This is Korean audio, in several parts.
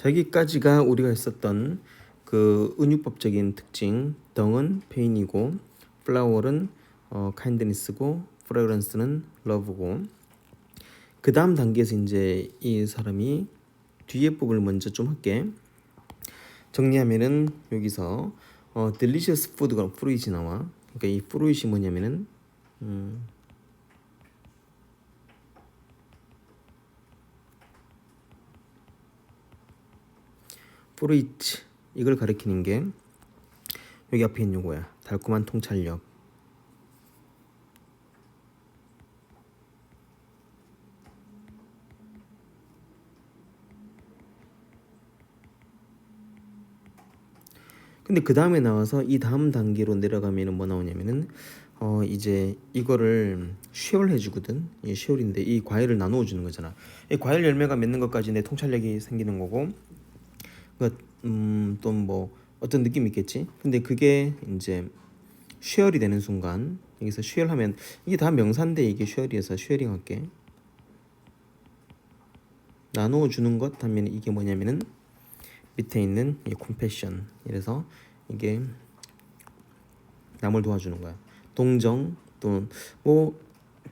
여기까지가 우리가 했었던 그 은유법적인 특징. 덩은 페인이고, 플라워는 kindness고, fragrance는 love고. 그 다음 단계에서 이제 이 사람이 뒤에 부분을 먼저 좀 할게. 정리하면은 여기서 delicious food가 fruit이 나와. 그러니까 이 fruit이 뭐냐면은 fruit 이걸 가리키는 게 여기 앞에 있는 거야. 달콤한 통찰력. 근데 그 다음에 나와서 이 다음 단계로 내려가면은 뭐 나오냐면은 이제 이거를 쉐어를 해주거든. 이 쉐어인데 이 과일을 나누어 주는 거잖아. 이 과일 열매가 맺는 것까지 내 통찰력이 생기는 거고, 또 뭐 어떤 느낌이 있겠지. 근데 그게 이제 쉐어이 되는 순간, 여기서 쉐어하면 이게 다 명사인데 이게 쉐어리에서 쉐어링 할게. 나누어 주는 것 하면 이게 뭐냐면은 밑에 있는 이 컴패션. 이래서 이게 남을 도와주는 거야. 동정 또는 뭐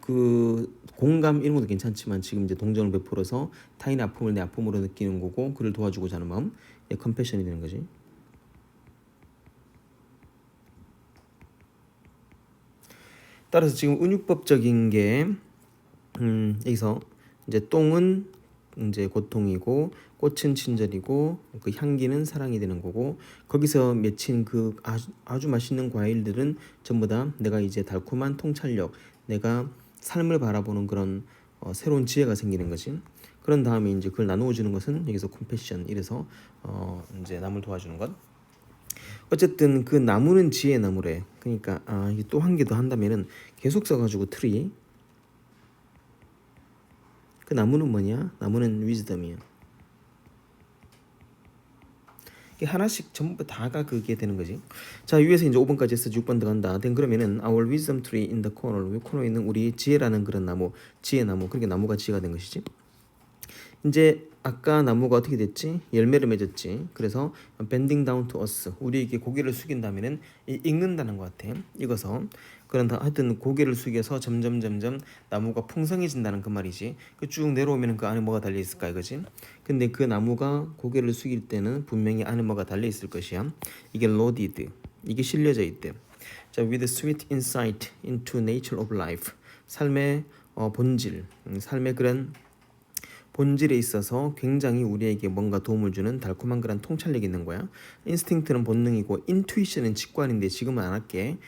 그 공감 이런 것도 괜찮지만 지금 이제 동정을 베풀어서 타인의 아픔을 내 아픔으로 느끼는 거고, 그를 도와주고자 하는 마음, 컴패션이 되는 거지. 따라서 지금 은유법적인 게 여기서 이제 똥은 이제 고통이고, 꽃은 친절이고, 그 향기는 사랑이 되는 거고, 거기서 맺힌 그 아주 맛있는 과일들은 전부 다 내가 이제 달콤한 통찰력, 내가 삶을 바라보는 그런 새로운 지혜가 생기는 거지. 그런 다음에 이제 그걸 나누어 주는 것은 여기서 컴패션. 이래서 이제 남을 도와주는 것. 어쨌든 그 나무는 지혜의 나무래. 그러니까 이게 또 한 개 더 한다면은 계속 써가지고 트리. 그 나무는 뭐냐? 나무는 위즈덤이야. 이게 하나씩 전부 다가 그게 되는 거지. 자, 위에서 이제 5번까지 해서 6번 들어간다. 된 그러면은 our wisdom tree in the corner. 이 코너에 있는 우리 지혜라는 그런 나무, 지혜 나무. 그러니까 나무가 지혜가 된 것이지. 이제 아까 나무가 어떻게 됐지? 열매를 맺었지. 그래서 bending down to us. 우리에게 고개를 숙인다면은 읽는다는 것 같아. 읽어서. 그런다 하여튼 고개를 숙여서 점점 나무가 풍성해진다는 그 말이지. 그 쭉 내려오면 그 안에 뭐가 달려 있을까 이거지. 근데 그 나무가 고개를 숙일 때는 분명히 안에 뭐가 달려 있을 것이야. 이게 loaded. 이게 실려져 있대. 자, with sweet insight into nature of life. 삶의 본질, 삶의 그런 본질에 있어서 굉장히 우리에게 뭔가 도움을 주는 달콤한 그런 통찰력이 있는 거야. 인스팅트는 본능이고, 인투이션은 직관인데 지금은 안 할게.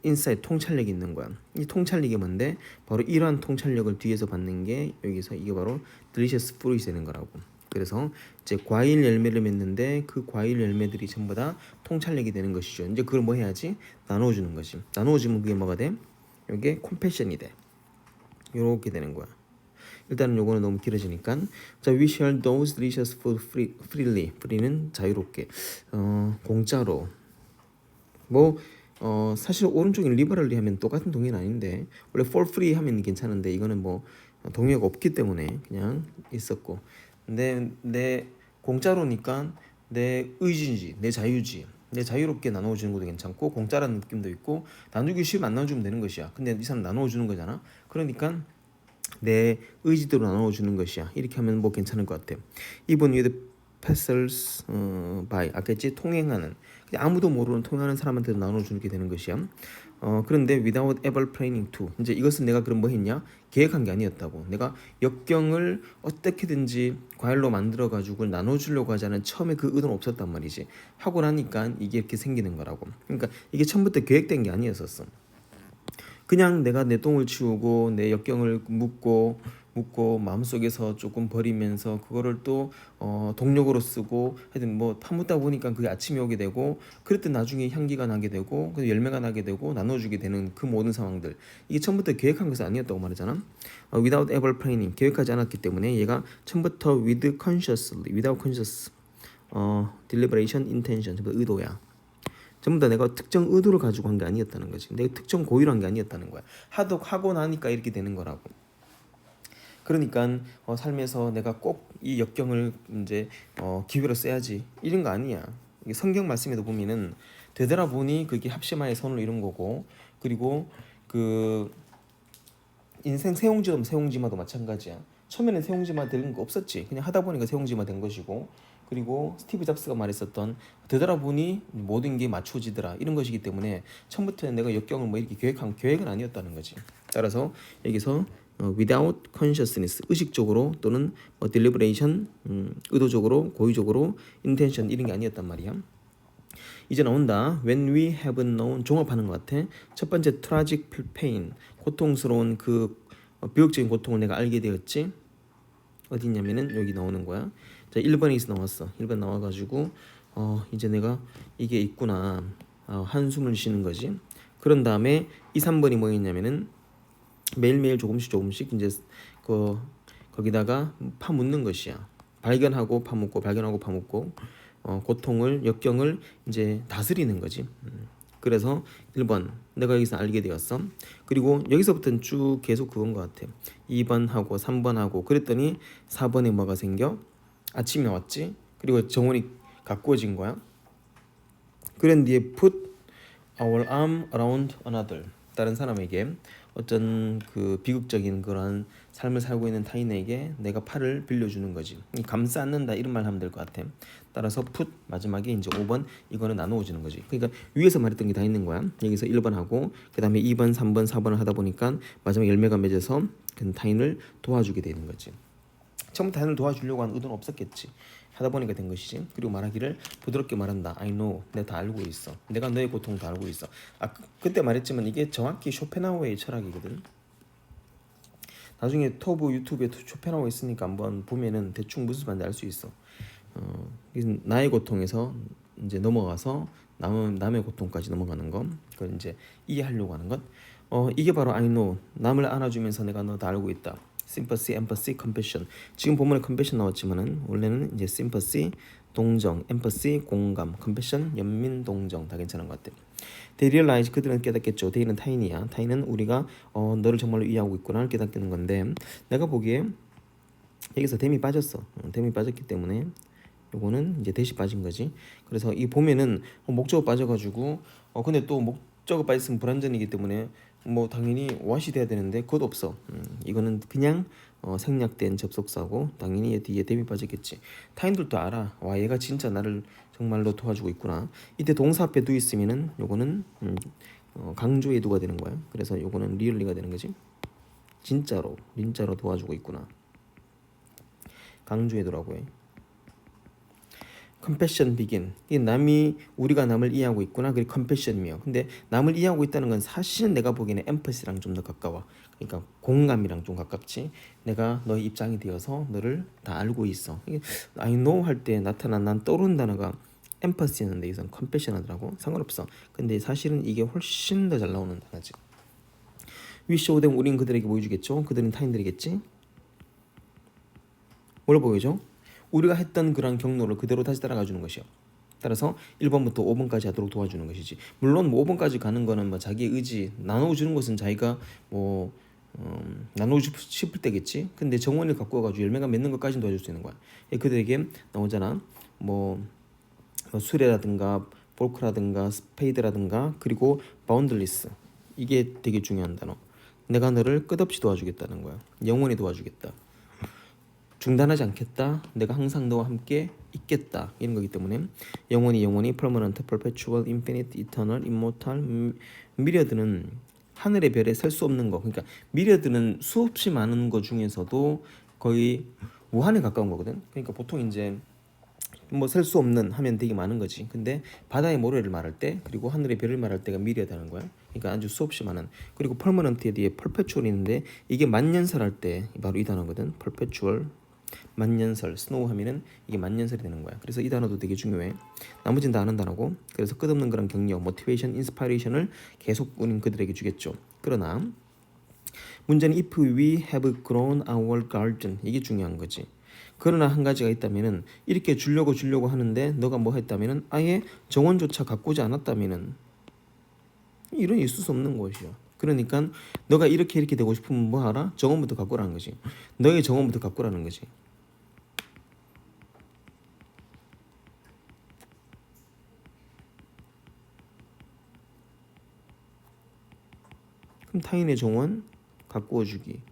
인사이트 통찰력이 있는 거야. 이 통찰력이 뭔데? 바로 이러한 통찰력을 뒤에서 받는 게 여기서 이게 바로 delicious fruit이 되는 거라고. 그래서 이제 과일 열매를 맺는데 그 과일 열매들이 전부 다 통찰력이 되는 것이죠. 이제 그걸 뭐 해야지? 나눠주는 거지. 나눠주면 그게 뭐가 돼? 이게 컴패션이 돼. 이렇게 되는 거야. 일단은 요거는 너무 길어지니까. 자, we share those delicious food freely. free는 자유롭게. 공짜로. 뭐 사실 오른쪽에 liberally 하면 똑같은 동의는 아닌데, 원래 for free 하면 괜찮은데 이거는 뭐 동의가 없기 때문에 그냥 있었고. 근데 내 공짜로니까 내 의지지, 내 자유지. 내 자유롭게 나눠주는 것도 괜찮고, 공짜라는 느낌도 있고, 나누기 싫으면 안 나눠주면 되는 것이야. 근데 이 사람 나눠주는 거잖아. 그러니까 내 의지대로 나눠주는 것이야. 이렇게 하면 뭐 괜찮을 것 같아. Even with passers by. 아까 했지? 통행하는. 아무도 모르는 통행하는 사람한테도 나눠주게 되는 것이야. 그런데 without ever planning to. 이제 이것은 내가 그럼 뭐 했냐? 계획한 게 아니었다고. 내가 역경을 어떻게든지 과일로 만들어가지고 나눠주려고 하자는 처음에 그 의도는 없었단 말이지. 하고 나니까 이게 이렇게 생기는 거라고. 그러니까 이게 처음부터 계획된 게 아니었었어. 그냥 내가 내 똥을 치우고 내 역경을 묻고 마음속에서 조금 버리면서 그거를 또 동력으로 쓰고, 하여튼 뭐 파묻다 보니까 그게 아침이 오게 되고, 그랬더니 나중에 향기가 나게 되고, 그 열매가 나게 되고, 나눠주게 되는 그 모든 상황들, 이게 처음부터 계획한 것은 아니었다고 말하잖아. without ever planning, 계획하지 않았기 때문에 얘가 처음부터 with consciously, without conscious, deliberation, intention, 전부 의도야. 전부 다 내가 특정 의도를 가지고 한 게 아니었다는 거지. 내가 특정 고의로 한 게 아니었다는 거야. 하고 나니까 이렇게 되는 거라고. 그러니까 삶에서 내가 꼭 이 역경을 이제 기회로 써야지 이런 거 아니야. 이게 성경 말씀에도 보면은 되돌아보니 그게 합심하에 선을 이룬 거고, 그리고 그 인생 세옹지마도 마찬가지야. 처음에는 세옹지마 되는 거 없었지. 그냥 하다 보니까 세옹지마 된 것이고, 그리고 스티브 잡스가 말했었던 되돌아보니 모든 게 맞춰지더라 이런 것이기 때문에 처음부터 내가 역경을 뭐 이렇게 계획한 계획은 아니었다는 거지. 따라서 여기서 without consciousness 의식적으로 또는 deliberation 의도적으로 고의적으로 intention 이런 게 아니었단 말이야. 이제 나온다. When we have known 종합하는 것 같아. 첫 번째 tragic pain 고통스러운 그 비극적인 고통을 내가 알게 되었지. 어디 있냐면은 여기 나오는 거야. 자 1번에서 나왔어. 1번 나와가지고 이제 내가 이게 있구나. 한숨을 쉬는 거지. 그런 다음에 2, 3번이 뭐였냐면은 매일매일 조금씩 이제 거기다가 파묻는 것이야. 발견하고 파묻고 발견하고 파묻고 고통을 역경을 이제 다스리는 거지. 그래서 1번 내가 여기서 알게 되었어. 그리고 여기서부터는 쭉 계속 그건 것 같아. 2번 하고 3번 하고 그랬더니 4번에 뭐가 생겨? 아침이 왔지. 그리고 정원이 가꾸어진 거야. 그런 뒤에 put our arm around another 다른 사람에게 어떤 그 비극적인 그런 삶을 살고 있는 타인에게 내가 팔을 빌려주는 거지. 감싸 안는다 이런 말 하면 될 것 같아. 따라서 put 마지막에 이제 5번 이거는 나누어지는 거지. 그러니까 위에서 말했던 게 다 있는 거야. 여기서 1번 하고 그 다음에 2번, 3번, 4번을 하다 보니까 마지막 열매가 맺어서 그 타인을 도와주게 되는 거지. 처음부터 타인을 도와주려고 하는 의도는 없었겠지. 하다 보니까 된 것이지. 그리고 말하기를 부드럽게 말한다. I know. 내가 다 알고 있어. 내가 너의 고통 다 알고 있어. 그때 말했지만 이게 정확히 쇼펜하우어의 철학이거든. 나중에 유튜브에 쇼펜하우어 있으니까 한번 보면은 대충 무슨 말인지 알 수 있어. 나의 고통에서 이제 넘어가서 남의 고통까지 넘어가는 거. 그걸 이제 이해하려고 하는 것. 이게 바로 I know. 남을 안아주면서 내가 너 다 알고 있다. sympathy, empathy, compassion. 지금 본문에 compassion 나왔지만은 원래는 이제 sympathy, 동정, empathy, 공감, compassion, 연민, 동정 다 괜찮은 것 같아. They realize 그들은 깨닫겠죠. They는 타인이야. 타인은 우리가 너를 정말로 이해하고 있구나를 깨닫는 건데 내가 보기에 여기서 댐이 빠졌어. 댐이 빠졌기 때문에 요거는 이제 대시 빠진 거지. 그래서 이 보면은 목적어 빠져가지고 근데 또 목적어 빠졌으면 불완전이기 때문에 뭐 당연히 what이 돼야 되는데 그것도 없어. 이거는 그냥 생략된 접속사고 당연히 뒤에 댐이 빠졌겠지. 타인들도 알아. 와 얘가 진짜 나를 정말로 도와주고 있구나. 이때 동사 앞에 do 있으면은 요거는 강조의 do가 되는 거야. 그래서 요거는 really가 되는 거지. 진짜로 도와주고 있구나. 강조의 do라고 해. compassion begin. 이 우리가 남을 이해하고 있구나. 그게 compassion이며. 근데 남을 이해하고 있다는 건 사실은 내가 보기에는 empathy랑 좀 더 가까워. 그러니까 공감이랑 좀 가깝지. 내가 너의 입장이 되어서 너를 다 알고 있어. I know 할 때 난 떠오르는 단어가 empathy였는데 이건 compassion 하더라고. 상관없어. 근데 사실은 이게 훨씬 더 잘 나오는 단어지. We show them 우린 그들에게 보여주겠죠. 그들은 타인들이겠지. 뭘 보여줘? 우리가 했던 그런 경로를 그대로 다시 따라가 주는 것이요. 따라서 1번부터 5번까지 하도록 도와주는 것이지. 물론 뭐 5번까지 가는 거는 뭐 자기 의지 나눠주는 것은 자기가 뭐 나누고 싶을 때겠지. 근데 정원을 갖고 와가지고 열매가 맺는 것까지는 도와줄 수 있는 거야. 그들에게 나오잖아. 뭐 수레라든가 볼크라든가 스페이드라든가 그리고 바운들리스 이게 되게 중요한 단어. 내가 너를 끝없이 도와주겠다는 거야. 영원히 도와주겠다. 중단하지 않겠다. 내가 항상 너와 함께 있겠다. 이런 거기 때문에 영원히 permanent, perpetual, infinite, eternal, immortal 미려드는 하늘의 별에 셀 수 없는 거. 그러니까 미려드는 수없이 많은 거 중에서도 거의 무한에 가까운 거거든. 그러니까 보통 이제 뭐 셀 수 없는 하면 되게 많은 거지. 근데 바다의 모래를 말할 때 그리고 하늘의 별을 말할 때가 미려다는 거야. 그러니까 아주 수없이 많은. 그리고 permanent에 뒤에 perpetual 있는데 이게 만년설 할 때 바로 이 단어거든. perpetual 만년설, 스노우 하면은 이게 만년설이 되는 거야. 그래서 이 단어도 되게 중요해. 나머지는 다 아는 단어고. 그래서 끝없는 그런 격려, 모티베이션, 인스파이레이션을 계속 우린 그들에게 주겠죠. 그러나 문제는 if we have grown our garden 이게 중요한 거지. 그러나 한 가지가 있다면은 이렇게 주려고 하는데 너가 뭐 했다면은 아예 정원조차 가꾸지 않았다면은 이런 있을 수 없는 것이야. 그러니까 너가 이렇게 되고 싶으면 뭐 하라? 정원부터 갖고라는 거지. 너의 정원부터 갖고라는 거지. 그럼 타인의 정원 가꾸어 주기.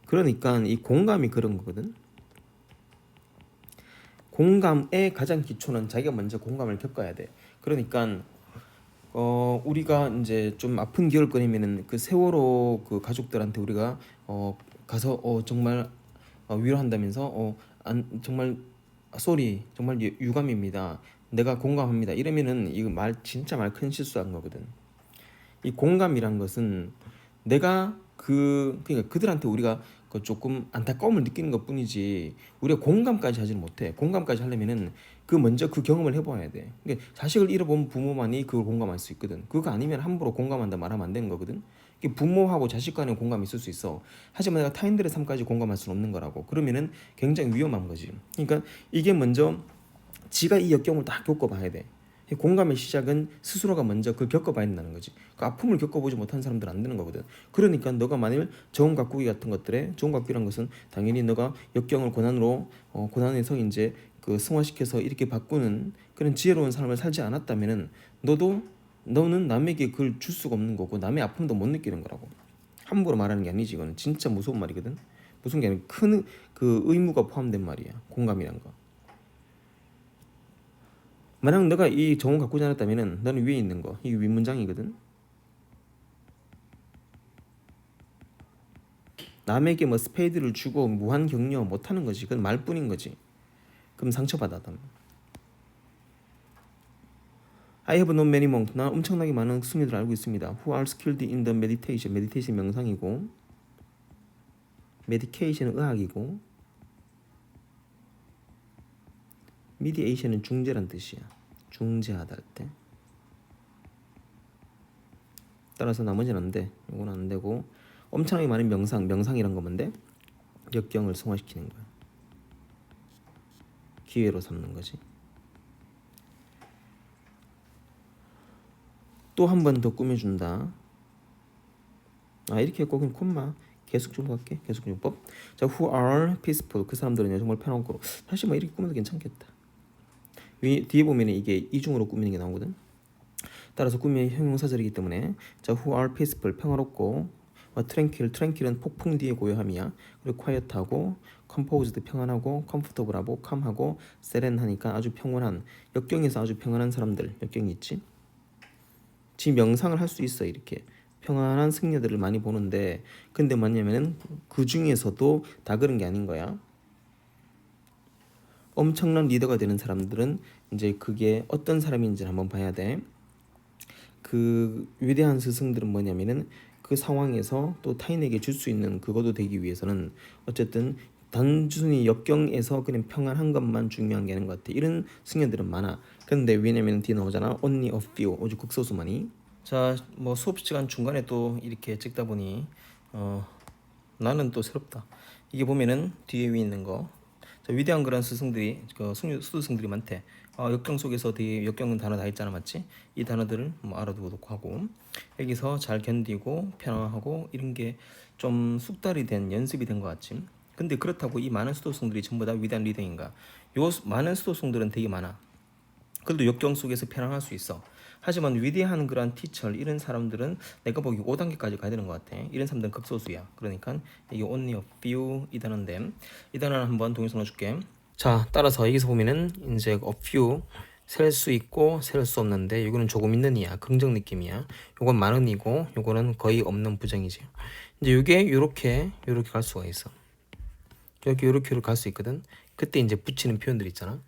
그러니까 이 공감이 그런 거거든. 공감의 가장 기초는 자기가 먼저 공감을 겪어야 돼. 그러니까 우리가 이제 좀 아픈 기울거리면은 그 세월호 그 가족들한테 우리가 가서 정말 위로한다면서 정말 쏘리 정말 유감입니다. 내가 공감합니다. 이러면은 이거 진짜 말 큰 실수한 거거든. 이 공감이란 것은 내가 그러니까 그들한테 우리가 그 조금 안타까움을 느끼는 것뿐이지 우리가 공감까지 하지는 못해. 공감까지 하려면은 먼저 그 경험을 해봐야 돼. 그러니까 자식을 잃어본 부모만이 그걸 공감할 수 있거든. 그거 아니면 함부로 공감한다 말하면 안 되는 거거든. 부모하고 자식 간에 공감이 있을 수 있어. 하지만 내가 타인들의 삶까지 공감할 수는 없는 거라고. 그러면은 굉장히 위험한 거지. 그러니까 이게 먼저 지가 이 역경을 다 겪어봐야 돼. 공감의 시작은 스스로가 먼저 그걸 겪어봐야 된다는 거지. 그 아픔을 겪어보지 못한 사람들은 안 되는 거거든. 그러니까 너가 만일 정원 가꾸기 같은 것들에 정원 가꾸기란 것은 당연히 너가 역경을 고난으로 고난에서 이제 그 승화시켜서 이렇게 바꾸는 그런 지혜로운 삶을 살지 않았다면은 너는 남에게 그걸 줄 수가 없는 거고 남의 아픔도 못 느끼는 거라고. 함부로 말하는 게 아니지. 이거는 진짜 무서운 말이거든. 무슨 게 아니라 큰 그 의무가 포함된 말이야. 공감이란 거. 만약 너가 이 정원 가꾸지 않았다면은 너는 위에 있는 거 이게 윗문장이거든. 남에게 뭐 스페이드를 주고 무한 격려 못하는 거지. 그건 말뿐인 거지. 그럼 상처받아. I have known many monks. 나 엄청나게 많은 승려들을 알고 있습니다. Who are skilled in the meditation. meditation 명상이고, medication은 의학이고, mediation은 중재란 뜻이야. 중재하다 할 때. 따라서 나머지는 안 돼. 이건 안 되고 엄청나게 많은 명상이란 거 뭔데? 역경을 승화시키는 거야. 기회로 삼는 거지. 또 한 번 더 꾸며준다. 이렇게 했고 그럼 콤마 계속 좀 갈게. 계속 용법. 자, who are peaceful. 그 사람들은 정말 편안하고 사실 뭐 이렇게 꾸며도 괜찮겠다. 뒤에 보면 이게 이중으로 꾸미는 게 나오거든. 따라서 꾸미의 형용사절이기 때문에 자, who are peaceful 평화롭고 tranquil은 폭풍 뒤에 고요함이야. 그리고 quiet하고 composed 평안하고 comfortable하고 calm하고 seren하니까 아주 평온한 역경에서 아주 평안한 사람들 역경이 있지. 지금 명상을 할 수 있어. 이렇게 평안한 승려들을 많이 보는데 근데 뭐냐면은 그 중에서도 다 그런 게 아닌 거야. 엄청난 리더가 되는 사람들은 이제 그게 어떤 사람인지 한번 봐야 돼. 그 위대한 스승들은 뭐냐면은 그 상황에서 또 타인에게 줄 수 있는 그것도 되기 위해서는 어쨌든 단순히 역경에서 그냥 평안한 것만 중요한 게 아닌 것 같아. 이런 승려들은 많아. 근데 왜냐면 뒤에 나오잖아. Only a few. 오직 극소수만이. 자, 뭐 수업 시간 중간에 또 이렇게 찍다 보니 나는 또 새롭다. 이게 보면은 뒤에 위에 있는 거. 자, 위대한 그런 스승들이 수두승들이 많대. 역경 속에서 되게 역경은 단어 다 있잖아, 맞지? 이 단어들을 뭐 알아두도록 하고 여기서 잘 견디고 편안하고 이런 게 좀 숙달이 된 연습이 된 것 같지. 근데 그렇다고 이 많은 수도승들이 전부 다 위대한 리더인가? 요 많은 수도승들은 되게 많아. 그래도 역경 속에서 편안할 수 있어. 하지만 위대한 그런 티처 이런 사람들은 내가 보기 5단계까지 가야 되는 것 같아. 이런 사람들은 극소수야. 그러니까 이게 only a few 이 단어인데 이 단어는 한번 동영상으로 줄게. 자, 따라서 여기서 보면은 이제 a few 셀 수 있고 셀 수 없는데 이거는 조금 있는 이야. 긍정 느낌이야. 요건 많은이고 요거는 거의 없는 부정이지. 이제 이게 요렇게 갈 수가 있어. 여기 요렇게 갈 수 있거든. 그때 이제 붙이는 표현들 있잖아.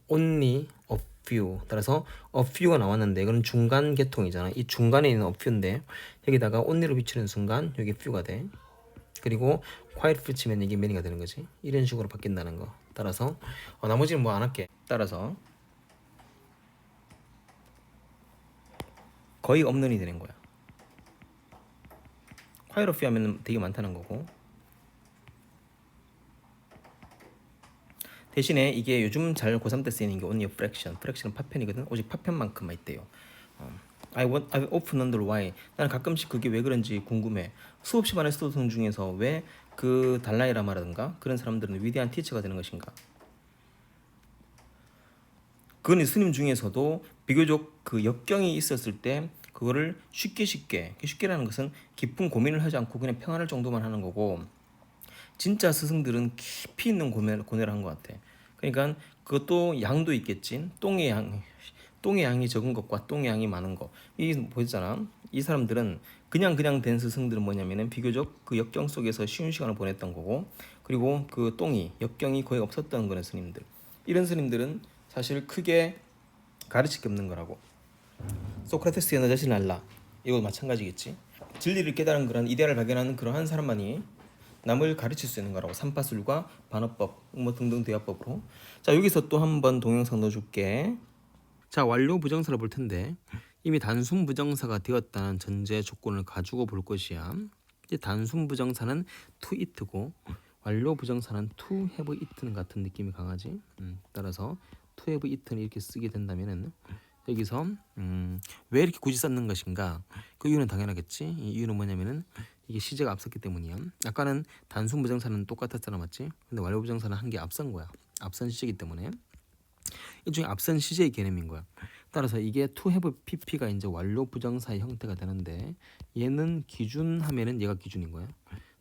only a few. 따라서 a few가 나왔는데 이거는 중간 계통이잖아. 이 중간에 있는 a few인데 여기다가 only로 붙이는 순간 여기 few가 돼. 그리고 quiet 붙이면 이게 many가 되는 거지. 이런 식으로 바뀐다는 거. 따라서 나머지는 뭐 안 할게. 따라서 거의 없는이 되는 거야. quiet a few 하면 되게 많다는 거고. 대신에 이게 요즘 잘 고3 때 쓰이는 게 only a fraction. fraction은 파편이거든. 오직 파편만큼만 있대요. I often wonder why. 나는 가끔씩 그게 왜 그런지 궁금해. 수업 시간에 쓰던 중에서 왜 그 달라이라마라든가 그런 사람들은 위대한 티처가 되는 것인가? 그건 스님 중에서도 비교적 그 역경이 있었을 때 그거를 쉽게라는 것은 깊은 고민을 하지 않고 그냥 평안할 정도만 하는 거고, 진짜 스승들은 깊이 있는 고뇌를 한 것 같아. 그러니까 그것도 양도 있겠지. 똥의 양이 적은 것과 똥의 양이 많은 것. 이 보였잖아. 이 사람들은 그냥 된 스승들은 뭐냐면은 비교적 그 역경 속에서 쉬운 시간을 보냈던 거고, 그리고 그 역경이 거의 없었던 거는 스님들. 이런 스님들은 사실 크게 가르칠 게 없는 거라고. 소크라테스의 나 자신을 알라. 이거 마찬가지겠지. 진리를 깨달은 그런 이데아를 발견하는 그러한 사람만이 남을 가르칠 수 있는 거라고. 삼파술과 반어법 뭐 등등 대화법으로. 자, 여기서 또 한 번 동영상 넣어줄게. 자, 완료 부정사를 볼 텐데 이미 단순 부정사가 되었다는 전제 조건을 가지고 볼 것이야. 이제 단순 부정사는 to it고 완료 부정사는 to have eaten 같은 느낌이 강하지. 따라서 to have eaten 이렇게 쓰게 된다면은 여기서 왜 이렇게 굳이 썼는 것인가? 그 이유는 당연하겠지. 이 이유는 뭐냐면은 이게 시제가 앞섰기 때문이야. 아까는 단순 부정사는 똑같았잖아, 맞지? 근데 완료 부정사는 한 게 앞선 거야. 앞선 시제이기 때문에. 일종의 앞선 시제의 개념인 거야. 따라서 이게 to have pp가 이제 완료 부정사의 형태가 되는데 얘는 기준하면은 얘가 기준인 거야.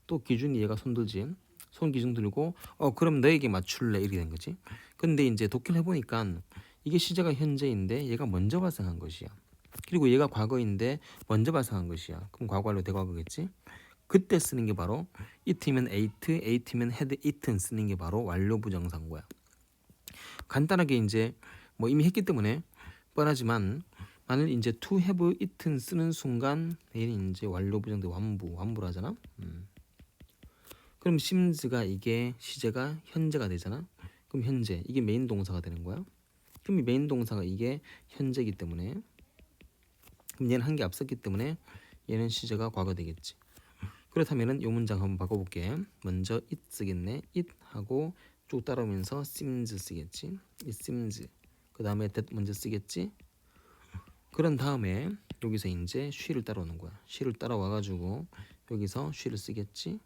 또 기준이 얘가 손들지. 손 기준 들고 그럼 너에게 맞출래 이렇게 된 거지. 근데 이제 독해를 해보니까 이게 시제가 현재인데 얘가 먼저 발생한 것이야. 그리고 얘가 과거인데 먼저 발생한 것이야. 그럼 과거로 대과거겠지. 그때 쓰는 게 바로 it이면 ate이면 had eaten 쓰는 게 바로 완료 부정사인 거야. 간단하게 이제 뭐 이미 했기 때문에 뻔하지만 만일 이제 to have eaten 쓰는 순간 얘는 이제 완료 부정대 완부를 하잖아. 그럼 sims가 이게 시제가 현재가 되잖아. 그럼 현재 이게 메인 동사가 되는 거야. 그럼 이 메인 동사가 이게 현재이기 때문에 그럼 얘는 한 개 앞섰기 때문에 얘는 시제가 과거 되겠지. 그렇다면은 요 문장 한번 바꿔볼게. 먼저 it 쓰겠네. it 하고 쭉 따라오면서 seems 쓰겠지. it seems. 그 다음에 that 먼저 쓰겠지. 그런 다음에 여기서 이제 she를 따라오는 거야. she를 따라와가지고 여기서 she를 쓰겠지.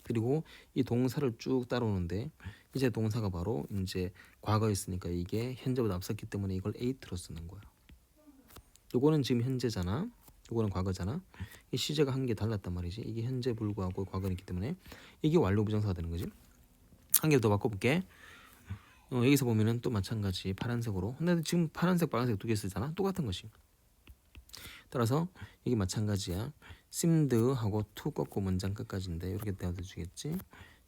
그리고 이 동사를 쭉 따라오는데 이제 동사가 바로 이제 과거에 있으니까 이게 현재보다 앞섰기 때문에 이걸 ate로 쓰는 거야. 요거는 지금 현재잖아. 요거는 과거잖아. 이 시제가 한 개 달랐단 말이지. 이게 현재 불구하고 과거이기 때문에 이게 완료 부정사가 되는 거지. 한 개를 더 바꿔볼게. 여기서 보면은 또 마찬가지 파란색으로. 근데 지금 파란색, 빨간색 두 개 쓰잖아. 똑같은 것이. 따라서 이게 마찬가지야. seemed 하고 to 꺾고 문장 끝까지인데 이렇게 되어주겠지.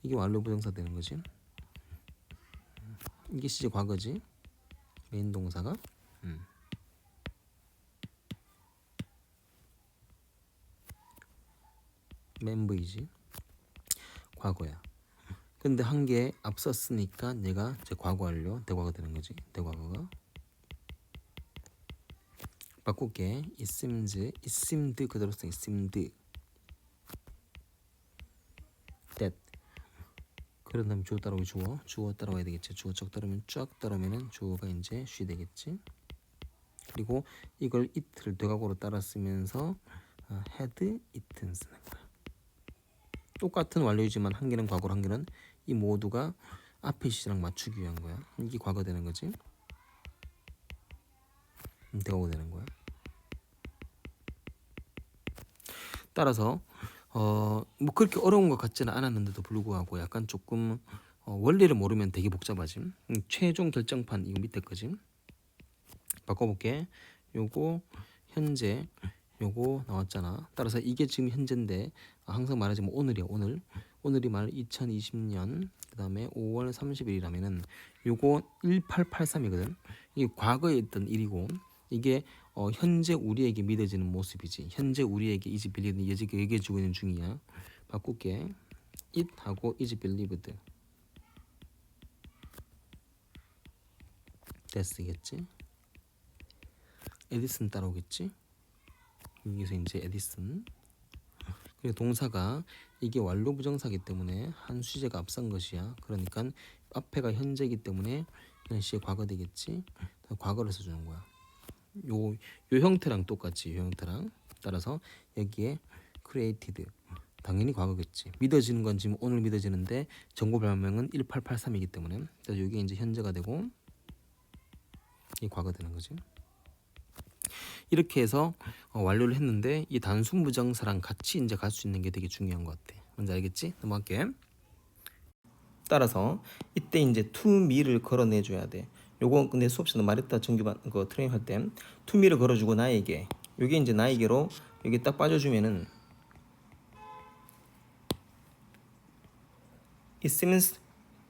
이게 완료 부정사 되는 거지. 이게 시제 과거지. 메인 동사가. 멤버이지. 과거야. 근데 한 개 앞섰으니까 얘가 이제 과거 완료 대과거 되는 거지. 대과거가. 바꿀게. it seemed 그대로 써. it seemed that. 그런 다음에 주어 따라오기 주어 따라와야 되겠지. 주어 쭉 따르면 쫙 따르면은 주어가 이제 she 되겠지. 그리고 이걸 it를 대과거로 따라 쓰면서 had eaten 쓰는 거야. 똑같은 완료이지만 한 개는 과거로 한 개는 이 모두가 앞에 시제랑 맞추기 위한 거야. 이게 과거 되는 거지. 대과거 되는 거야. 따라서 뭐 그렇게 어려운 것 같지는 않았는데도 불구하고 약간 조금 원리를 모르면 되게 복잡하지. 최종 결정판 이거 밑에 거지. 바꿔볼게. 요거 현재 요거 나왔잖아. 따라서 이게 지금 현재인데 항상 말하지만 오늘이야. 오늘이 말 2020년 그 다음에 5월 30일이라면은 요거 1883이거든. 이게 과거에 있던 일이고 이게 현재 우리에게 믿어지는 모습이지. 현재 우리에게 is believed 여지가 얘기해주고 있는 중이야. 바꿀게. it 하고 is believed 됐으겠지. 에디슨 따라오겠지. 여기서 이제 에디슨 그리고 동사가 이게 완료 부정사기 때문에 한 수제가 앞선 것이야. 그러니까 앞에가 현재이기 때문에 시의 과거 되겠지. 과거를 써주는 거야. 요 형태랑 똑같지. 요 형태랑 따라서 여기에 created 당연히 과거겠지. 믿어지는 건 지금 오늘 믿어지는데 정보 발명은 1883이기 때문에 그래서 이게 이제 현재가 되고 이 과거 되는 거지. 이렇게 해서 완료를 했는데 이 단순 부정사랑 같이 이제 갈 수 있는 게 되게 중요한 것 같아. 뭔지 알겠지? 넘어갈게. 따라서 이때 이제 to me를 걸어내줘야 돼. 요거 근데 수업 시간에 말했다. 정규반 그 트레이닝 할 때 to me를 걸어주고 나에게 요게 이제 나에게로 여기 딱 빠져주면은 it seems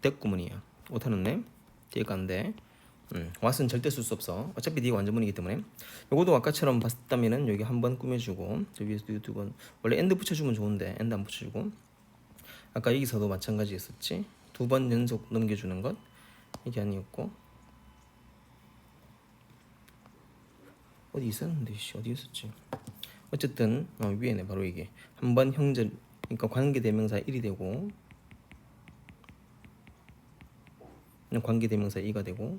that 구문이야. 오타는네 뒤에가 안 돼. what은 절대 쓸 수 없어. 어차피 뒤가 완전문이기 때문에. 요것도 아까처럼 봤다면은 여기 한번 꾸며주고 저 위에서도 두 번 원래 and 붙여주면 좋은데 and 안 붙여주고 아까 여기서도 마찬가지였었지. 두 번 연속 넘겨주는 것 이게 아니었고 어디 있었는데 어디 있었지. 어쨌든 위에네 바로 이게 한번 형절 그러니까 관계대명사 1이 되고 관계대명사 2가 되고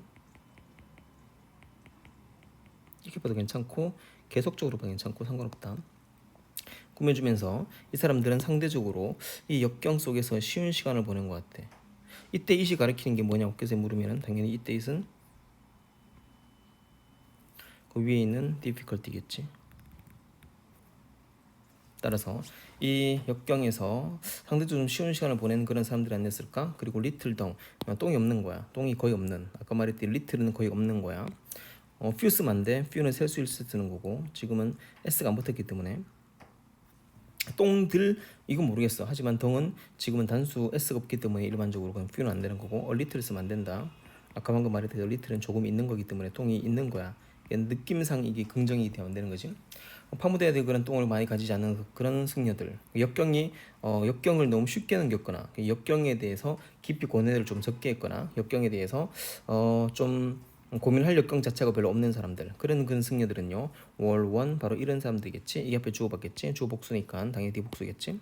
이렇게 봐도 괜찮고 계속적으로 봐도 괜찮고 상관없다. 꾸며주면서 이 사람들은 상대적으로 이 역경 속에서 쉬운 시간을 보낸 것 같아. 이때 이시 가리키는 게 뭐냐고 계속 물으면 당연히 이때 it은 그 위에 있는 difficulty겠지. 따라서 이 역경에서 상대적으로 좀 쉬운 시간을 보내는 그런 사람들이 아니었을까? 그리고 little 동 똥이 없는 거야. 똥이 거의 없는. 아까 말했듯이 little는 거의 없는 거야. few 쓰면 안 돼. few는 셀 수 있을 때 쓰는 거고 지금은 s가 안 붙었기 때문에 똥들 이건 모르겠어. 하지만 덩은 지금은 단수 s가 없기 때문에 일반적으로 그냥 few는 안 되는 거고 little 쓰면 안 된다. 아까 방금 말했듯이 little는 조금 있는 거기 때문에 똥이 있는 거야. 느낌상 이게 긍정이 되면 안 되는 거지. 파묻어야 될 그런 똥을 많이 가지지 않는 그런 승려들 역경이 역경을 너무 쉽게 넘겼거나 역경에 대해서 깊이 고뇌를 좀 적게 했거나 역경에 대해서 좀 고민할 역경 자체가 별로 없는 사람들 그런 승려들은요 월1 바로 이런 사람들이겠지. 이 앞에 주어 받겠지. 주어 복수니까 당연히 뒤복수겠지.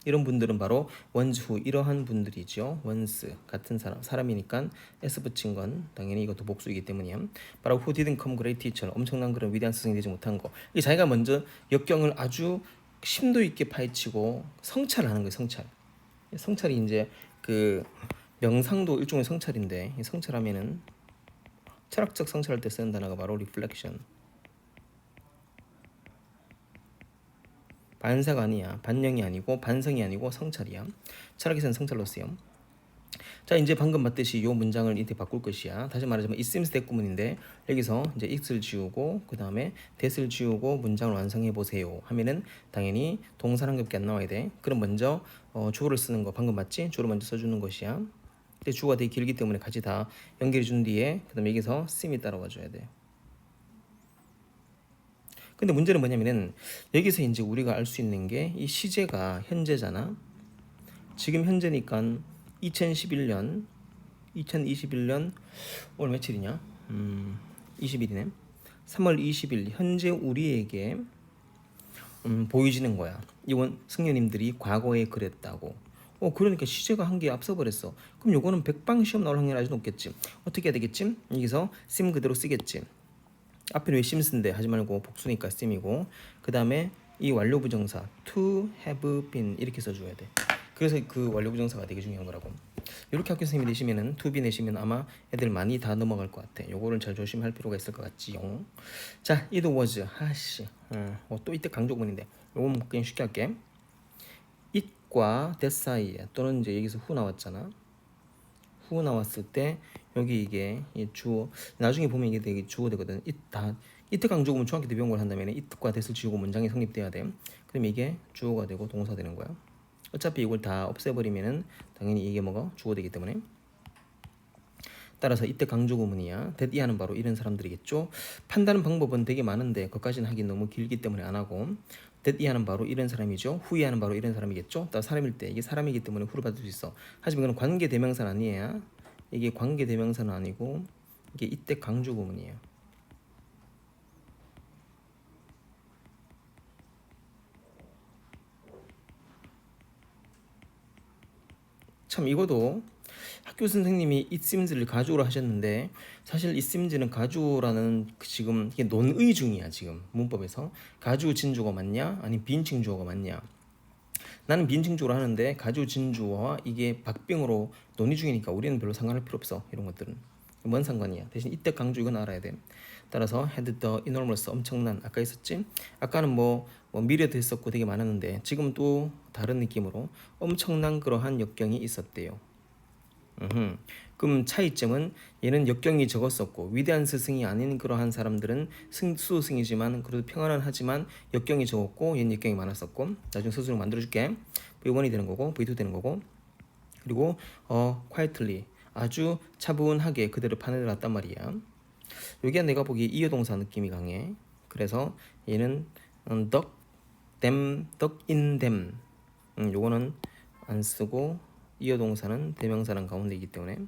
이런 분들은 바로 원즈 후 이러한 분들이죠. 원스 같은 사람이니까 s 붙인 건 당연히 이것도 복수이기 때문이야. 바로 who didn't come great teacher 엄청난 그런 위대한 스승이 되지 못한 거. 이 자기가 먼저 역경을 아주 심도 있게 파헤치고 성찰하는 거예요. 성찰이 이제 그 명상도 일종의 성찰인데 이 성찰하면은 철학적 성찰할 때 쓰는 단어가 바로 reflection. 반사가 아니야. 반영이 아니고 반성이 아니고 성찰이야. 철학에서는 성찰로 쓰여. 자 이제 방금 봤듯이 이 문장을 이렇게 바꿀 것이야. 다시 말하자면 it seems that 구문인데 여기서 이제 it을 지우고 그 다음에 that을 지우고 문장을 완성해 보세요 하면은 당연히 동사 한 개밖에 안 나와야 돼. 그럼 먼저 주어를 쓰는 거 방금 맞지? 주어를 먼저 써주는 것이야. 근데 주어가 되게 길기 때문에 같이 다 연결해 준 뒤에 그 다음에 여기서 seem이 따라와 줘야 돼. 근데 문제는 뭐냐면은 여기서 이제 우리가 알 수 있는 게 이 시제가 현재잖아. 지금 현재니까 2021년 오늘 며칠이냐? 20일이네. 3월 20일 현재 우리에게 보여지는 거야. 이원 승려님들이 과거에 그랬다고. 그러니까 시제가 한 개 앞서 버렸어. 그럼 요거는 백방 시험 나올 확률이 아주 높겠지. 어떻게 해야 되겠지? 여기서 sim 그대로 쓰겠지. 앞에는 왜 심스인데 하지 말고 복수니까 sim이고 그 다음에 이 완료 부정사 to have been 이렇게 써줘야 돼. 그래서 그 완료 부정사가 되게 중요한 거라고. 이렇게 학교 선생님이 내시면은 to be 내시면 아마 애들 많이 다 넘어갈 것 같아. 요거를 잘 조심할 필요가 있을 것 같지요. 자, it was 하씨. 또 이때 강조문인데 요건 그냥 쉽게 할게. it과 that 사이에 또는 이제 여기서 who 나왔잖아. who 나왔을 때 여기 이게 주어 나중에 보면 이게 되게 주어 되거든. it 강조구문 정확히 대비용을 한다면 it과 that을 지우고 문장이 성립돼야 돼. 그럼 이게 주어가 되고 동사 되는 거야. 어차피 이걸 다 없애버리면은 당연히 이게 뭐가 주어 되기 때문에 따라서 이때 강조구문이야. that 이하는 바로 이런 사람들이겠죠. 판단하는 방법은 되게 많은데 그것까지는 하기 너무 길기 때문에 안 하고 that 이하는 바로 이런 사람이죠. who 이하는 바로 이런 사람이겠죠. 따라 사람일 때 이게 사람이기 때문에 who를 받을 수 있어. 하지만 이건 관계 대명사는 아니에요. 이게 관계 대명사는 아니고 이게 이때 강조구문이에요. 참 이거도 학교 선생님이 it seems를 가주어로 하셨는데 사실 it seems는 가주어라는 지금 이게 논의 중이야. 지금 문법에서 가주 진주어가 맞냐 아니 비인칭 주어가 맞냐. 나는 비인칭 주어로 하는데 가주 진주어와 이게 박빙으로 논의 중이니까 우리는 별로 상관할 필요 없어. 이런 것들은 뭔 상관이야. 대신 이때 강조 이건 알아야 돼. 따라서 had the enormous 엄청난 아까 있었지. 아까는 뭐 미래도 했었고 되게 많았는데 지금 또 다른 느낌으로 엄청난 그러한 역경이 있었대요. 그럼 차이점은 얘는 역경이 적었었고 위대한 스승이 아닌 그러한 사람들은 수승이지만 그래도 평안은 하지만 역경이 적었고 얘는 역경이 많았었고 나중에 스스로 만들어줄게. V1이 되는 거고 V2 되는 거고 그리고 quietly 아주 차분하게 그대로 판을 놨단 말이야. 여기가 내가 보기에 이어동사 느낌이 강해. 그래서 얘는 duck, them, duck in them 요거는 안 쓰고 이어동사는 대명사랑 가운데 있기 때문에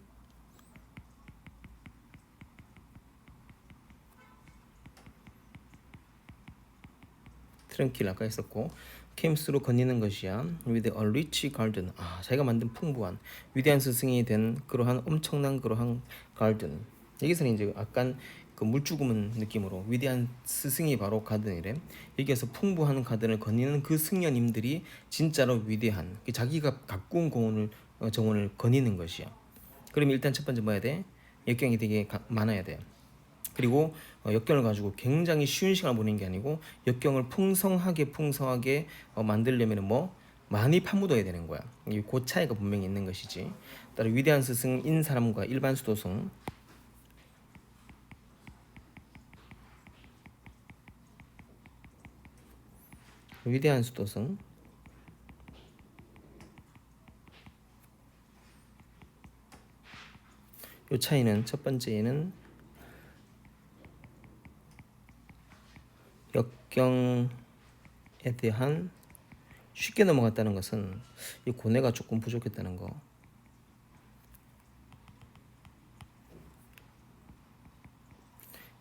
트렁킬 아까 했었고 came through 건니는 것이야. with a rich garden 자기가 만든 풍부한 위대한 스승이 된 그러한 엄청난 그러한 garden. 여기서는 이제 약간 그 물주구문 느낌으로 위대한 스승이 바로 가든이래. 여기에서 풍부한 가든을 거니는 그 승려님들이 진짜로 위대한 자기가 가꾼 정원을 거니는 것이야. 그럼 일단 첫 번째 뭐 해야 돼? 역경이 되게 많아야 돼. 그리고 역경을 가지고 굉장히 쉬운 시간을 보내는 게 아니고 역경을 풍성하게 만들려면 뭐 많이 파묻어야 되는 거야. 그 차이가 분명히 있는 것이지. 따라 위대한 스승인 사람과 일반 수도승 위대한 수도승 요 차이는 첫 번째는 역경에 대한 쉽게 넘어갔다는 것은 이 고뇌가 조금 부족했다는 거.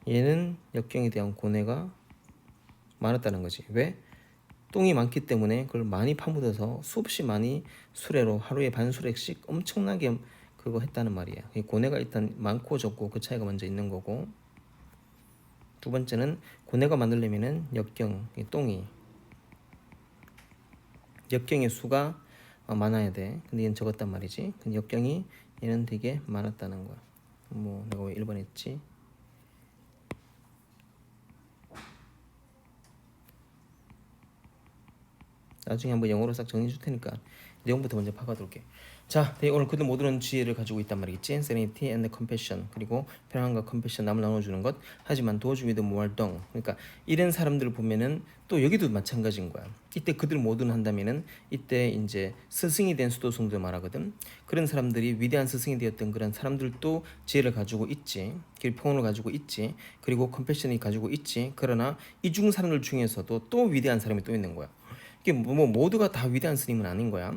얘는 역경에 대한 고뇌가 많았다는 거지. 왜? 똥이 많기 때문에 그걸 많이 파묻어서 수없이 많이 수레로 하루에 반 수레씩 엄청나게 그거 했다는 말이야. 고뇌가 일단 많고 적고 그 차이가 먼저 있는 거고. 두 번째는 고뇌가 많으려면은 역경의 수가 많아야 돼. 근데 얘는 적었단 말이지. 근데 역경이 얘는 되게 많았다는 거야. 뭐 내가 왜 1번 했지? 나중에 한번 영어로 싹 정리해 줄 테니까 내용부터 먼저 파고들게. 자, 오늘 그들 모두는 지혜를 가지고 있단 말이겠지. Serenity and compassion. 그리고 평안과 compassion 남을 나눠주는 것. 하지만 도와주 with more dung. 그러니까 이런 사람들을 보면은 또 여기도 마찬가지인 거야. 이때 그들 모두는 한다면은 이때 이제 스승이 된 수도승들 말하거든. 그런 사람들이 위대한 스승이 되었던 그런 사람들도 지혜를 가지고 있지. 그리고 평온을 가지고 있지. 그리고 compassion이 가지고 있지. 그러나 이 중 사람들 중에서도 또 위대한 사람이 또 있는 거야. 이게 뭐 모두가 다 위대한 스님은 아닌 거야.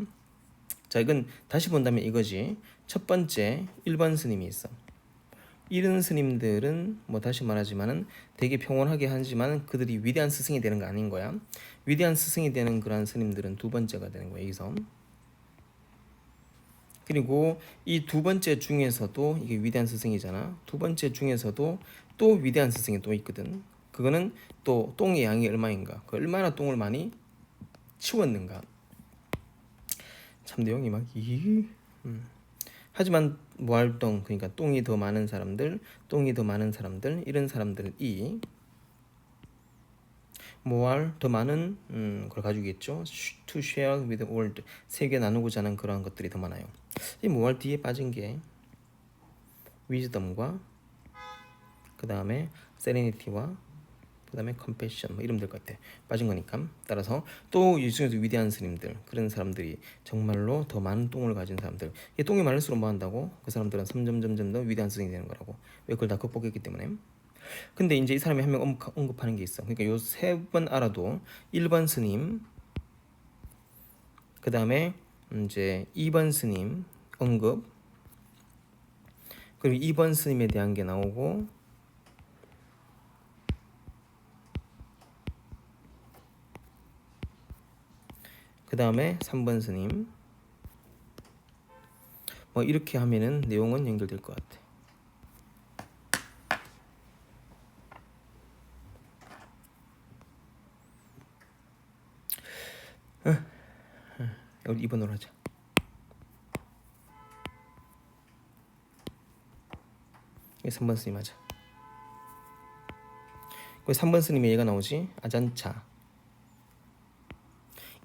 자, 이건 다시 본다면 이거지. 첫 번째 1번 스님이 있어. 이런 스님들은 뭐 다시 말하지만은 되게 평온하게 하지만 그들이 위대한 스승이 되는 거 아닌 거야. 위대한 스승이 되는 그런 스님들은 두 번째가 되는 거야. 여기서. 그리고 이 두 번째 중에서도 이게 위대한 스승이잖아. 두 번째 중에서도 또 위대한 스승이 또 있거든. 그거는 또 똥의 양이 얼마인가. 그 얼마나 똥을 많이 치웠는가. 참 내용이 막 하지만 무활동 그러니까 똥이 더 많은 사람들 이런 사람들이 모알 더 많은 걸 가지고 있죠. To share with the world 세계 나누고자 하는 그러한 것들이 더 많아요. 이 모알 뒤에 빠진 게 wisdom과 그 다음에 serenity와 그 다음에 compassion 뭐 이름 될 것 같아. 빠진 거니까. 따라서 또 이 중에서 위대한 스님들 그런 사람들이 정말로 더 많은 똥을 가진 사람들. 이 똥이 많을수록 뭐 한다고? 그 사람들은 점점 더 위대한 스님이 되는 거라고. 왜 그걸 다 극복했기 때문에. 근데 이제 이 사람이 한 명 언급하는 게 있어. 그러니까 요 세 번 알아도 1번 스님 그 다음에 이제 2번 스님 언급 그리고 2번 스님에 대한 게 나오고 그 다음에 3번 스님 이렇게 하면은 내용은 연결될 것 같아. 우리 2번으로 하자. 이게 3번 스님 하자. 그 3번 스님의 얘가 나오지. 아잔차.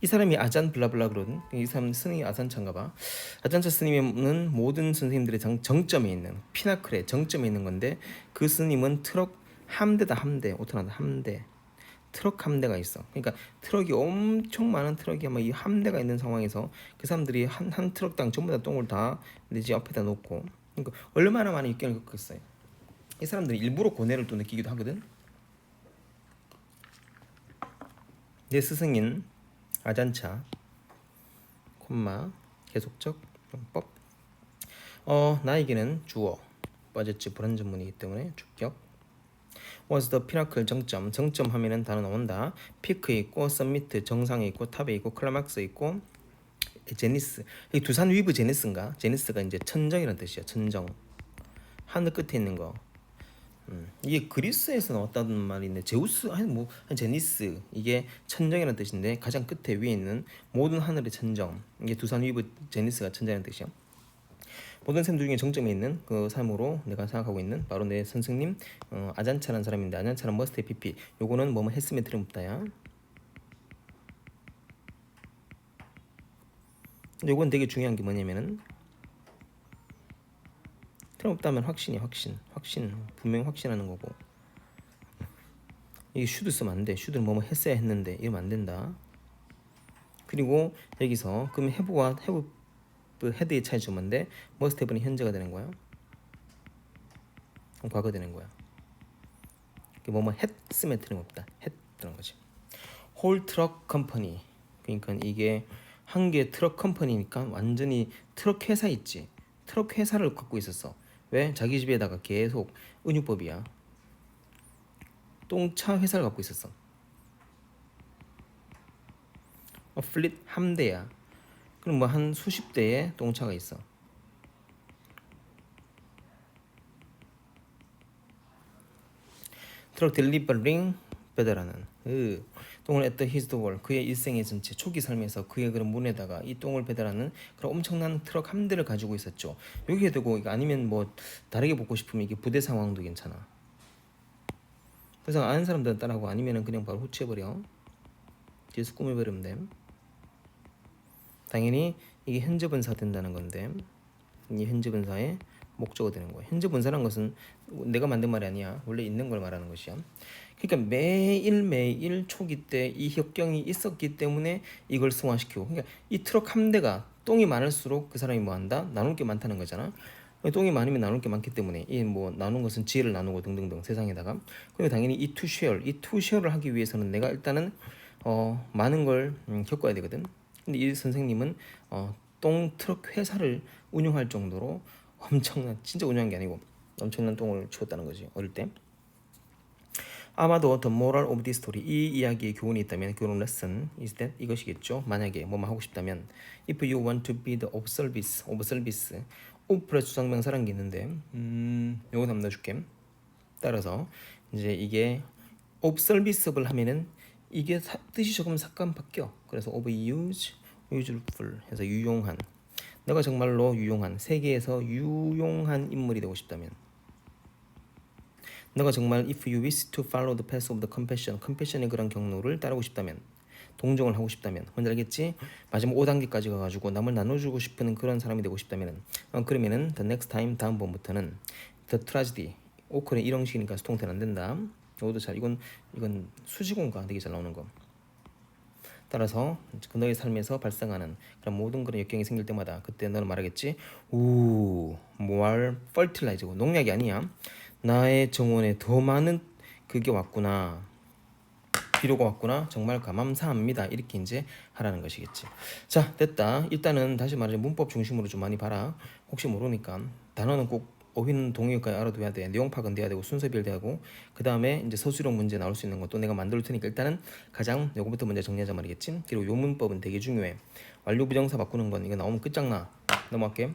이 사람이 아잔 블라블라 그러든 이 사람 스님이 아잔차인가 봐. 아잔차 스님은 모든 선생님들의 정점에 있는 피나클의 정점에 있는 건데 그 스님은 트럭 함대다. 함대. 오토나다 함대. 트럭 함대가 있어. 그러니까 트럭이 엄청 많은 트럭이 아마 이 함대가 있는 상황에서 그 사람들이 한 트럭당 전부 다 똥을 다 내 집 앞에다 놓고 그러니까 얼마나 많은 역경을 겪겠어요. 이 사람들이 일부러 고뇌를 또 느끼기도 하거든. 내 스승인 아잔차 콤마 계속적 용법 나에게는 주어 빠졌지 불완전문이기 때문에 주격 was the pinnacle 정점 하면은 단어 나온다. 피크에 있고 서미트 정상에 있고 탑에 있고 클라막스 있고 제니스 이 두산 위브 제니스인가 제니스가 이제 천정이라는 뜻이야. 천정 하늘 끝에 있는 거. 이게 그리스에서 나왔다는 말인데 제우스 아니 뭐 제니스 이게 천정이라는 뜻인데 가장 끝에 위에 있는 모든 하늘의 천정 이게 두산 위브 제니스가 천정이라는 뜻이야. 모든 샘들 중에 정점에 있는 그 삶으로 내가 생각하고 있는 바로 내 선생님 아잔차라는 사람인데 아잔차는 머스트 PP 요거는 뭐뭐 했으면 틀림없다야. 근데 요건 되게 중요한 게 뭐냐면은 틀림없다면 확신 분명히 확신하는 거고 이게 슈드 쓰면 안 돼. 슈드는 뭐뭐 했어야 했는데 이러면 안 된다. 그리고 여기서 그럼 해부와 해부 헤드의 차이 좀 뭔데 머스트 해부는 현재가 되는 거야. 과거 되는 거야. 뭐뭐 했으면 틀림없다. 했다는 거지. 홀 트럭 컴퍼니 그러니까 이게 한 개 트럭 컴퍼니니까 완전히 트럭 회사 있지. 트럭 회사를 갖고 있었어. 왜? 자기 집에다가 계속 은유법이야. 똥차 회사를 갖고 있었어. 플릿 함대야. 그럼 뭐 한 수십 대의 똥차가 있어. 트럭 딜리버링 배달하는 똥을 at his door 그의 일생의 전체 초기 삶에서 그의 그런 문에다가 이 똥을 배달하는 그런 엄청난 트럭 함대를 가지고 있었죠. 여기에 대고 이거 아니면 뭐 다르게 보고 싶으면 이게 부대 상황도 괜찮아. 그래서 아는 사람들은 따라하고 아니면은 그냥 바로 호치해버려. 뒤에서 꾸며버리면 돼. 당연히 이게 현재 분사 된다는 건데 이 현재 분사의 목적어 되는 거야. 현재 분사란 것은 내가 만든 말이 아니야. 원래 있는 걸 말하는 것이야. 그러니까 매일 초기 때 이 협경이 있었기 때문에 이걸 승화시키고 그러니까 이 트럭 함대가 똥이 많을수록 그 사람이 뭐 한다? 나눌 게 많다는 거잖아. 똥이 많으면 나눌 게 많기 때문에 이 뭐 나눈 것은 지혜를 나누고 등등등 세상에다가 그리고 당연히 이 투 쉐어를 하기 위해서는 내가 일단은 많은 걸 겪어야 되거든. 근데 이 선생님은 똥 트럭 회사를 운영할 정도로 엄청난 진짜 운영한 게 아니고 엄청난 똥을 치웠다는 거지 어릴 때. 아마도 the moral of this story 이 이야기의 교훈이 있다면 교훈 레슨 is that 이것이겠죠. 만약에 뭐만 하고 싶다면 if you want to be the of service of 플러스 수상명사라는 게 있는데 요거 한번 넣어줄게. 따라서 이제 이게 of serviceable 하면은 이게 뜻이 조금 잠깐 바뀌어. 그래서 of useful 해서 유용한 내가 정말로 유용한 세계에서 유용한 인물이 되고 싶다면 너가 정말 if you wish to follow the path of the compassion의 그런 경로를 따르고 싶다면 동정을 하고 싶다면 뭔지 알겠지? 마지막 5단계까지 가가지고 남을 나눠주고 싶은 그런 사람이 되고 싶다면은 그러면은 the next time 다음번부터는 the tragedy 오컬의 일형식이니까 수동태는 안 된다. 이것도 잘 이건 수식어가 되게 잘 나오는 거. 따라서 너의 삶에서 발생하는 그런 모든 그런 역경이 생길 때마다 그때 너는 말하겠지. 뭘 fertilize고 농약이 아니야. 나의 정원에 더 많은 그게 왔구나. 비료가 왔구나. 정말 감사합니다. 이렇게 이제 하라는 것이겠지. 자, 됐다. 일단은 다시 말해 문법 중심으로 좀 많이 봐라. 혹시 모르니까 단어는 꼭 어휘는 동의어까지 알아둬야 돼. 내용 파악은 돼야 되고 순서별 돼야고 그 다음에 이제 서술형 문제 나올 수 있는 것도 내가 만들 테니까 일단은 가장 요거부터 먼저 정리하자 말이겠지. 그리고 요 문법은 되게 중요해. 완료 부정사 바꾸는 건 이거 나오면 끝장나. 넘어갈게.